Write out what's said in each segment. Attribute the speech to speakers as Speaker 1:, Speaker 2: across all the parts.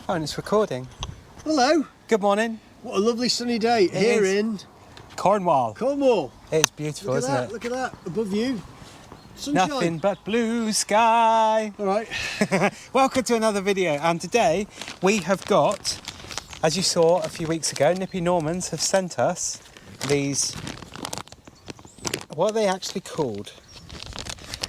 Speaker 1: Oh, and it's recording.
Speaker 2: Hello.
Speaker 1: Good morning.
Speaker 2: What a lovely sunny day here in
Speaker 1: Cornwall.
Speaker 2: Cornwall.
Speaker 1: It's beautiful, isn't it?
Speaker 2: Look at that. Above you. Sunshine.
Speaker 1: Nothing but blue sky.
Speaker 2: All right.
Speaker 1: Welcome to another video. And today we have got, as you saw a few weeks ago, Nippy Normans have sent us these, what are they actually called?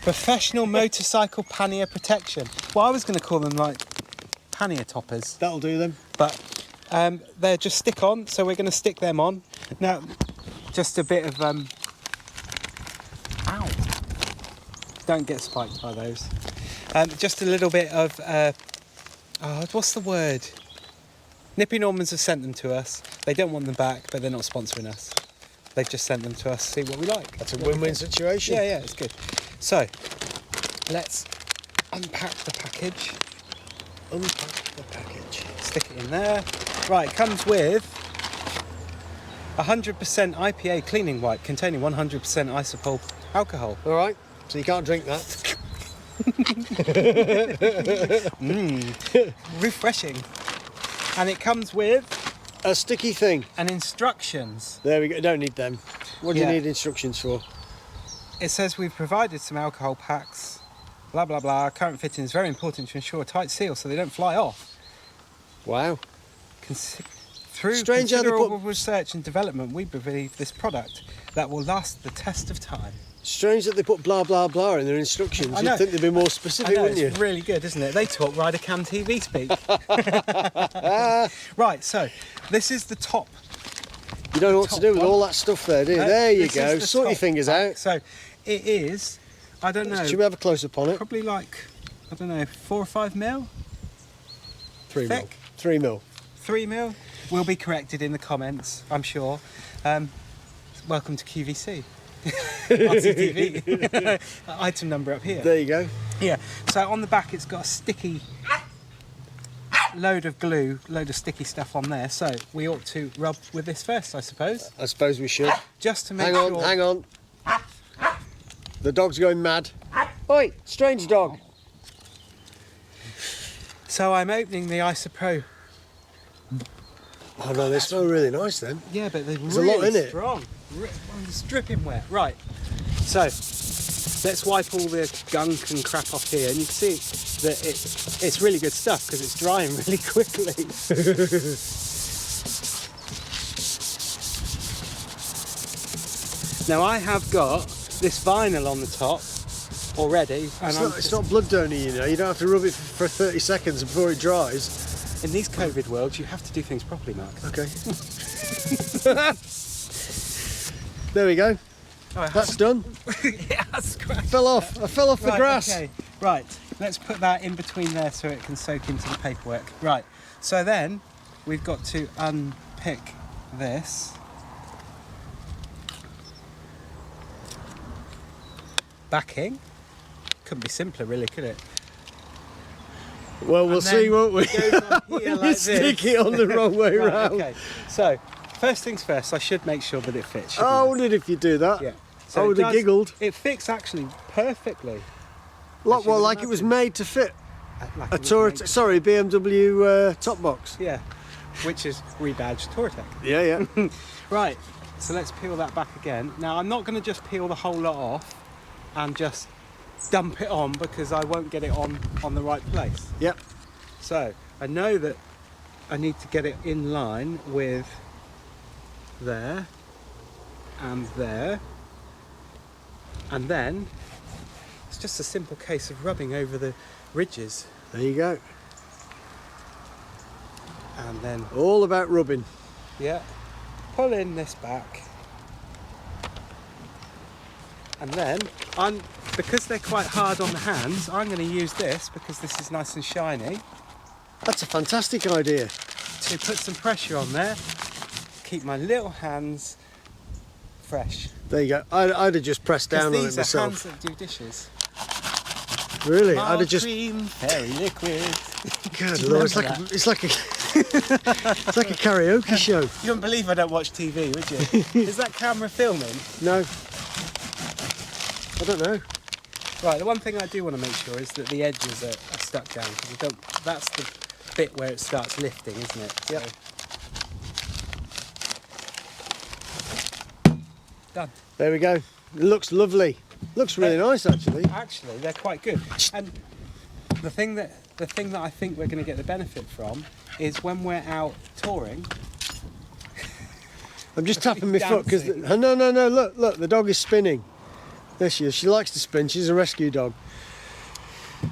Speaker 1: Professional motorcycle pannier protection. Well, I was going to call them like pannier toppers.
Speaker 2: That'll do them.
Speaker 1: But they're just stick on, so we're going to stick them on. Now, just a bit of, ow, don't get spiked by those. Just a little bit of, what's the word? Nippy Normans have sent them to us. They don't want them back, but they're not sponsoring us. They've just sent them to us to see what we like.
Speaker 2: That's a win-win situation.
Speaker 1: Yeah, it's good. So, let's unpack the package.
Speaker 2: Unpack the package.
Speaker 1: Stick it in there. Right, it comes with 100% IPA cleaning wipe containing 100% isopropyl alcohol.
Speaker 2: All right, so you can't drink that.
Speaker 1: Refreshing. And it comes with
Speaker 2: A sticky thing.
Speaker 1: and instructions.
Speaker 2: There we go. Don't need them. What do you
Speaker 1: Yeah.
Speaker 2: need instructions for?
Speaker 1: It says we've provided some alcohol packs, blah, blah, blah. Current fitting is very important to ensure a tight seal so they don't fly off.
Speaker 2: Wow.
Speaker 1: Through
Speaker 2: Strange how they
Speaker 1: considerable
Speaker 2: put-
Speaker 1: research and development, we believe this product that will last the test of time.
Speaker 2: Strange that they put blah blah blah in their instructions.
Speaker 1: I know.
Speaker 2: You'd think they'd be more
Speaker 1: I
Speaker 2: specific,
Speaker 1: know,
Speaker 2: wouldn't
Speaker 1: it's
Speaker 2: you?
Speaker 1: really good, isn't it? They talk Ryder Cam TV speak. Right, so this is the top.
Speaker 2: You don't know what to
Speaker 1: top
Speaker 2: do with
Speaker 1: one.
Speaker 2: all that stuff there, do you?
Speaker 1: No,
Speaker 2: There you
Speaker 1: this is
Speaker 2: go.
Speaker 1: the
Speaker 2: Sort your
Speaker 1: top
Speaker 2: fingers
Speaker 1: pack.
Speaker 2: out.
Speaker 1: So it is, I don't know,
Speaker 2: Should we have a close up on it?
Speaker 1: probably like, I don't know, 4 or 5 mil?
Speaker 2: 3 mil.
Speaker 1: thick.
Speaker 2: 3 mil.
Speaker 1: 3 mil? Will be corrected in the comments, I'm sure. Welcome to QVC. RCTV. Item number up here.
Speaker 2: There you go.
Speaker 1: Yeah, so on the back it's got a sticky load of glue, load of sticky stuff on there. So we ought to rub with this first, I suppose,
Speaker 2: I suppose we should.
Speaker 1: just to make
Speaker 2: Hang on,
Speaker 1: sure.
Speaker 2: hang on. The dog's going mad. Oi, strange dog.
Speaker 1: So I'm opening the Isopro.
Speaker 2: Oh no, they smell really nice then.
Speaker 1: Yeah, but they're
Speaker 2: There's a
Speaker 1: really
Speaker 2: lot in it.
Speaker 1: strong. It's dripping wet. Right. So let's wipe all the gunk and crap off here, and you can see that it's really good stuff because it's drying really quickly. Now I have got this vinyl on the top already, and
Speaker 2: It's not blood donor, you know. You don't have to rub it for 30 seconds before it dries.
Speaker 1: in these COVID worlds, you have to do things properly, Mark.
Speaker 2: Okay. There we go.
Speaker 1: Oh,
Speaker 2: That's done.
Speaker 1: yeah, that's great.
Speaker 2: I fell off the
Speaker 1: Right,
Speaker 2: grass.
Speaker 1: Okay, right. Let's put that in between there so it can soak into the paperwork. Right. So then we've got to unpick this. Backing. Couldn't be simpler, really, could it?
Speaker 2: Well, we'll
Speaker 1: And
Speaker 2: see,
Speaker 1: then
Speaker 2: won't we?
Speaker 1: it goes on here
Speaker 2: You
Speaker 1: like
Speaker 2: stick
Speaker 1: this.
Speaker 2: it on the wrong way
Speaker 1: Right,
Speaker 2: round.
Speaker 1: okay. So first things first, I should make sure that it fits.
Speaker 2: Oh, I
Speaker 1: shouldn't
Speaker 2: wondered if you'd do that.
Speaker 1: I? Yeah.
Speaker 2: I
Speaker 1: it
Speaker 2: would have
Speaker 1: does-
Speaker 2: giggled.
Speaker 1: It fits actually perfectly.
Speaker 2: Like,
Speaker 1: you
Speaker 2: well,
Speaker 1: would
Speaker 2: like it was made to fit
Speaker 1: Like
Speaker 2: a
Speaker 1: it was
Speaker 2: Touretech,
Speaker 1: made-
Speaker 2: sorry, BMW top box.
Speaker 1: Yeah. Which is rebadged Touretech.
Speaker 2: Yeah, yeah.
Speaker 1: Right, so let's peel that back again. Now I'm not going to just peel the whole lot off and just dump it on because I won't get it on the right place.
Speaker 2: Yep.
Speaker 1: So I know that I need to get it in line with there and there, and then it's just a simple case of rubbing over the ridges,
Speaker 2: There you go.
Speaker 1: and then
Speaker 2: All about rubbing.
Speaker 1: yeah, pull in this back, and then because they're quite hard on the hands, I'm going to use this because this is nice and shiny
Speaker 2: That's a fantastic idea.
Speaker 1: to put some pressure on there, keep my little hands fresh.
Speaker 2: There you go. I'd have just pressed down on it
Speaker 1: These are hands
Speaker 2: myself.
Speaker 1: that do dishes.
Speaker 2: Really? I'd
Speaker 1: Mild
Speaker 2: have just.
Speaker 1: cream, fairy liquid.
Speaker 2: Good
Speaker 1: Do you
Speaker 2: Lord, it's
Speaker 1: remember
Speaker 2: like it's like a it's like a karaoke show.
Speaker 1: You wouldn't believe I don't watch TV, would you? Is that camera filming?
Speaker 2: No, I don't know.
Speaker 1: Right, the one thing I do want to make sure is that the edges are stuck down, because I don't. That's bit where it starts lifting, isn't it?
Speaker 2: Yep.
Speaker 1: So, done.
Speaker 2: There we go. It looks lovely. Looks really nice, actually.
Speaker 1: Actually, they're quite good. And the thing that I think we're going to get the benefit from is when we're out touring.
Speaker 2: I'm just tapping my foot because no, look, the dog is spinning. There she is. She likes to spin. She's a rescue dog.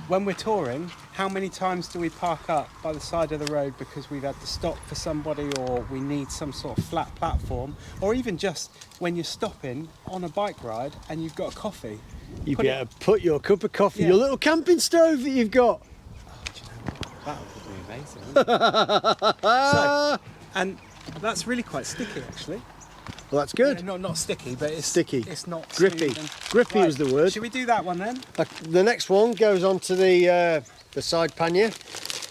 Speaker 1: When we're touring, how many times do we park up by the side of the road because we've had to stop for somebody, or we need some sort of flat platform, or even just when you're stopping on a bike ride and you've got a coffee.
Speaker 2: You better put your cup of coffee,
Speaker 1: Yeah.
Speaker 2: your little camping stove that you've got.
Speaker 1: Oh, do you know what? That would be amazing. So, and that's really quite sticky, actually.
Speaker 2: Well, that's good.
Speaker 1: Yeah, not sticky, but it's
Speaker 2: Sticky.
Speaker 1: It's not
Speaker 2: Grippy.
Speaker 1: smooth and-
Speaker 2: Grippy was the word.
Speaker 1: Should we do that one then?
Speaker 2: The next one goes onto the side pannier.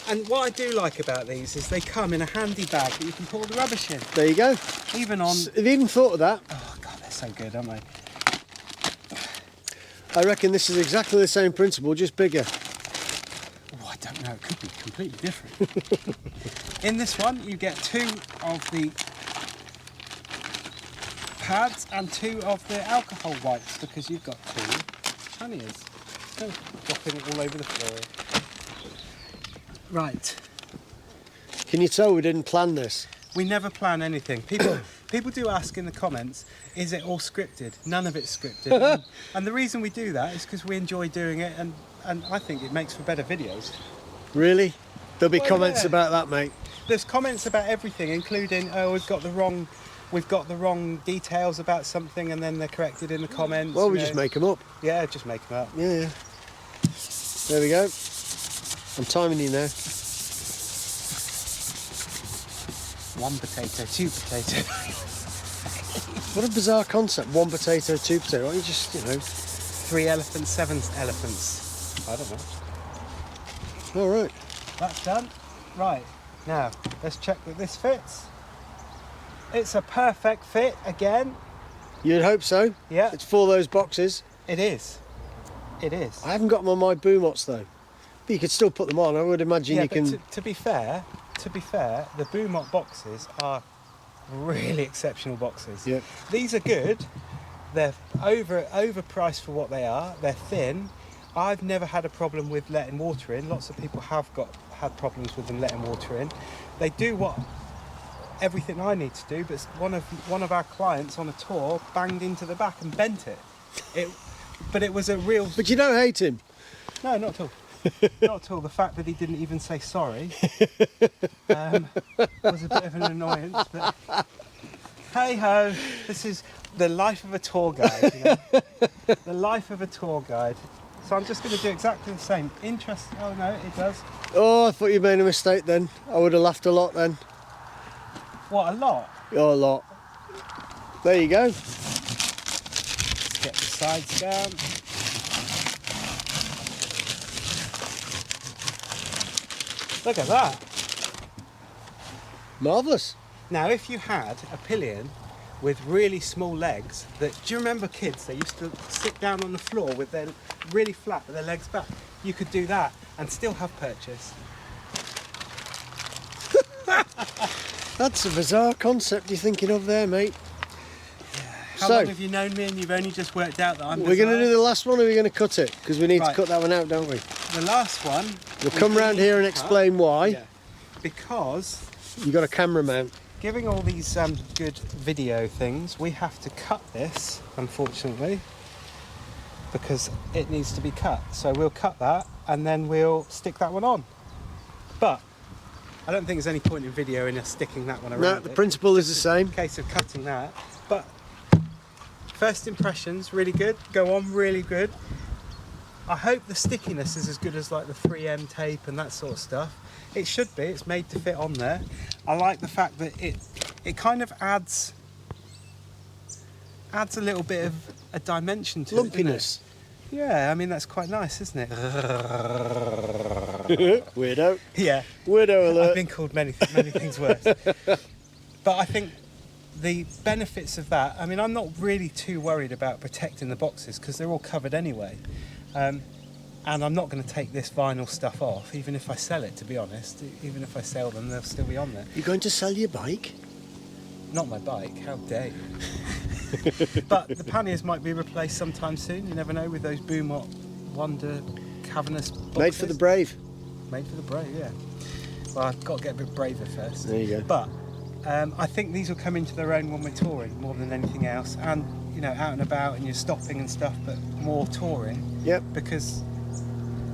Speaker 1: And what I do like about these is they come in a handy bag that you can put all the rubbish in.
Speaker 2: There you go.
Speaker 1: Even on.
Speaker 2: Have you even thought of that?
Speaker 1: Oh god, they're so good, aren't they?
Speaker 2: I reckon this is exactly the same principle, just bigger.
Speaker 1: Oh, I don't know. It could be completely different. In this one, you get 2 of the pads and 2 of the alcohol wipes because you've got 2 panniers. Oh, dropping it all over the floor. Right.
Speaker 2: Can you tell we didn't plan this?
Speaker 1: We never plan anything. People do ask in the comments, is it all scripted? None of it's scripted. And the reason we do that is because we enjoy doing it, and I think it makes for better videos.
Speaker 2: Really? There'll be
Speaker 1: Well,
Speaker 2: comments
Speaker 1: yeah.
Speaker 2: about that, mate.
Speaker 1: There's comments about everything, including, oh, we've got the wrong details about something, and then they're corrected in the comments.
Speaker 2: Well,
Speaker 1: you
Speaker 2: we
Speaker 1: know.
Speaker 2: just make them up.
Speaker 1: Yeah, just make them up.
Speaker 2: Yeah. There we go. I'm timing you now.
Speaker 1: 1 potato, 2 potato.
Speaker 2: What a bizarre concept. 1 potato, 2 potato. Why don't you just,
Speaker 1: 3 elephants, 7 elephants. I don't know.
Speaker 2: All right.
Speaker 1: That's done. Right, now let's check that this fits. It's a perfect fit again.
Speaker 2: You'd hope so.
Speaker 1: Yeah,
Speaker 2: It's for those boxes.
Speaker 1: it is. It is.
Speaker 2: I haven't got them on my boomots though. But you could still put them on. I would imagine
Speaker 1: Yeah,
Speaker 2: you
Speaker 1: but
Speaker 2: can.
Speaker 1: to be fair, the Boomot boxes are really exceptional boxes.
Speaker 2: Yep.
Speaker 1: These are good. They're overpriced for what they are. They're thin. I've never had a problem with letting water in. Lots of people have had problems with them letting water in. They do everything I need to do, but one of our clients on a tour banged into the back and bent it. But it was a real.
Speaker 2: But you don't hate him.
Speaker 1: No, not at all. Not at all. The fact that he didn't even say sorry was a bit of an annoyance. But hey ho, this is the life of a tour guide. You know? The life of a tour guide. So I'm just going to do exactly the same. Interesting. Oh no, it does.
Speaker 2: Oh, I thought you made a mistake then. I would have laughed a lot then.
Speaker 1: What, a lot?
Speaker 2: Oh, a lot. There you go.
Speaker 1: Let's get the sides down. Look at that.
Speaker 2: Marvellous.
Speaker 1: Now, if you had a pillion with really small legs, do you remember kids? They used to sit down on the floor with their really flat with their legs back. You could do that and still have purchase.
Speaker 2: That's a bizarre concept you're thinking of there, mate.
Speaker 1: How long have you known me and you've only just worked out that I'm
Speaker 2: We're going to
Speaker 1: bizarre?
Speaker 2: do the last one, or we're going to cut it? Because we need to
Speaker 1: Right.
Speaker 2: cut that one out, don't we?
Speaker 1: The last one.
Speaker 2: We'll come round here and explain why.
Speaker 1: Yeah. Because
Speaker 2: You got a camera mount.
Speaker 1: giving all these good video things, we have to cut this, unfortunately, because it needs to be cut. So we'll cut that and then we'll stick that one on. But I don't think there's any point in videoing us sticking that one around.
Speaker 2: No, the principle is the same.
Speaker 1: Case of cutting that. But first impressions, really good. Go on, really good. I hope the stickiness is as good as like the 3M tape and that sort of stuff. It should be. It's made to fit on there. I like the fact that it kind of adds a little bit of a dimension to
Speaker 2: Lumpiness.
Speaker 1: it. Yeah, I mean that's quite nice, isn't it?
Speaker 2: Weirdo.
Speaker 1: Yeah.
Speaker 2: Weirdo alert.
Speaker 1: I've been called many things worse. But I think the benefits of that, I mean, I'm not really too worried about protecting the boxes because they're all covered anyway. And I'm not going to take this vinyl stuff off, even if I sell it, to be honest. Even if I sell them, they'll still be on there.
Speaker 2: You're going to sell your bike?
Speaker 1: Not my bike, how dare you. But the panniers might be replaced sometime soon, you never know, with those Boomot Wonder cavernous boxes.
Speaker 2: Made for the brave.
Speaker 1: Made for the brave, yeah. Well, I've got to get a bit braver first.
Speaker 2: There you go.
Speaker 1: But I think these will come into their own when we're touring, more than anything else. And, you know, out and about and you're stopping and stuff, but more touring.
Speaker 2: Yep.
Speaker 1: Because,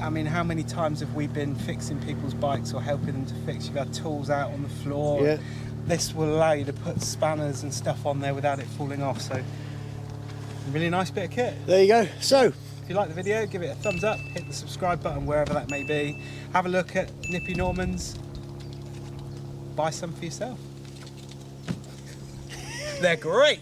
Speaker 1: I mean, how many times have we been fixing people's bikes or helping them to fix? You've had tools out on the floor.
Speaker 2: Yeah.
Speaker 1: This will allow you to put spanners and stuff on there without it falling off. So, a really nice bit of kit.
Speaker 2: There you go. So,
Speaker 1: if you like the video, give it a thumbs up, hit the subscribe button wherever that may be. Have a look at Nippy Normans. Buy some for yourself. They're great.